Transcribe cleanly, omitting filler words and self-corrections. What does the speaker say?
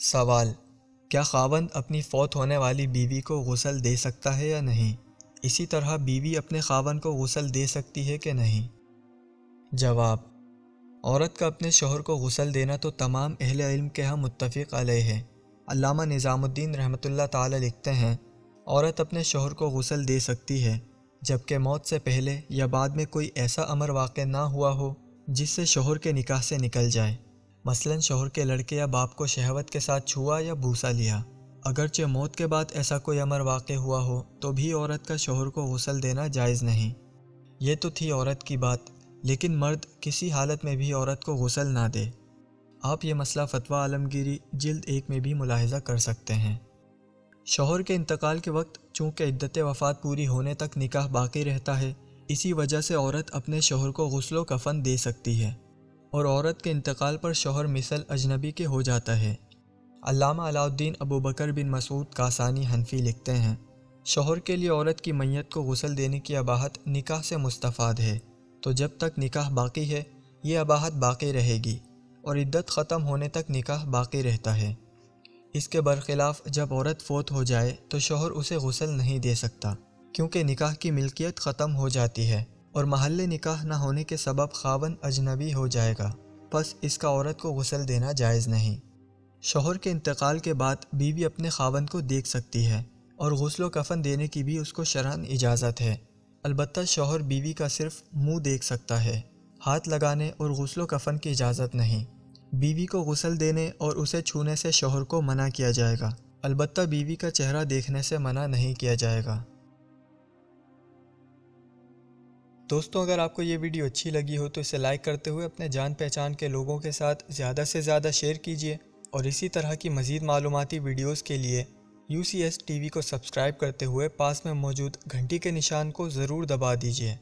سوال: کیا خاوند اپنی فوت ہونے والی بیوی کو غسل دے سکتا ہے یا نہیں؟ اسی طرح بیوی اپنے خاوند کو غسل دے سکتی ہے کہ نہیں؟ جواب: عورت کا اپنے شوہر کو غسل دینا تو تمام اہل علم کے ہاں متفق علیہ ہے۔ علامہ نظام الدین رحمۃ اللہ تعالی لکھتے ہیں، عورت اپنے شوہر کو غسل دے سکتی ہے جبکہ موت سے پہلے یا بعد میں کوئی ایسا امر واقع نہ ہوا ہو جس سے شوہر کے نکاح سے نکل جائے، مثلاً شوہر کے لڑکے یا باپ کو شہوت کے ساتھ چھوا یا بوسہ لیا۔ اگرچہ موت کے بعد ایسا کوئی امر واقع ہوا ہو تو بھی عورت کا شوہر کو غسل دینا جائز نہیں۔ یہ تو تھی عورت کی بات، لیکن مرد کسی حالت میں بھی عورت کو غسل نہ دے۔ آپ یہ مسئلہ فتویٰ عالمگیری جلد 1 میں بھی ملاحظہ کر سکتے ہیں۔ شوہر کے انتقال کے وقت چونکہ عدت وفات پوری ہونے تک نکاح باقی رہتا ہے، اسی وجہ سے عورت اپنے شوہر کو غسل و کفن دے سکتی ہے، اور عورت کے انتقال پر شوہر مثل اجنبی کے ہو جاتا ہے۔ علامہ علاء الدین ابو بکر بن مسعود کاسانی حنفی لکھتے ہیں، شوہر کے لیے عورت کی میت کو غسل دینے کی اباحت نکاح سے مستفاد ہے، تو جب تک نکاح باقی ہے یہ اباحت باقی رہے گی، اور عدت ختم ہونے تک نکاح باقی رہتا ہے۔ اس کے برخلاف جب عورت فوت ہو جائے تو شوہر اسے غسل نہیں دے سکتا، کیونکہ نکاح کی ملکیت ختم ہو جاتی ہے اور محل نکاح نہ ہونے کے سبب خاوند اجنبی ہو جائے گا، پس اس کا عورت کو غسل دینا جائز نہیں۔ شوہر کے انتقال کے بعد بیوی اپنے خاوند کو دیکھ سکتی ہے، اور غسل و کفن دینے کی بھی اس کو شرعاً اجازت ہے، البتہ شوہر بیوی کا صرف منہ دیکھ سکتا ہے، ہاتھ لگانے اور غسل و کفن کی اجازت نہیں۔ بیوی کو غسل دینے اور اسے چھونے سے شوہر کو منع کیا جائے گا، البتہ بیوی کا چہرہ دیکھنے سے منع نہیں کیا جائے گا۔ دوستو، اگر آپ کو یہ ویڈیو اچھی لگی ہو تو اسے لائک کرتے ہوئے اپنے جان پہچان کے لوگوں کے ساتھ زیادہ سے زیادہ شیئر کیجیے، اور اسی طرح کی مزید معلوماتی ویڈیوز کے لیے UCS TV کو سبسکرائب کرتے ہوئے پاس میں موجود گھنٹی کے نشان کو ضرور دبا دیجیے۔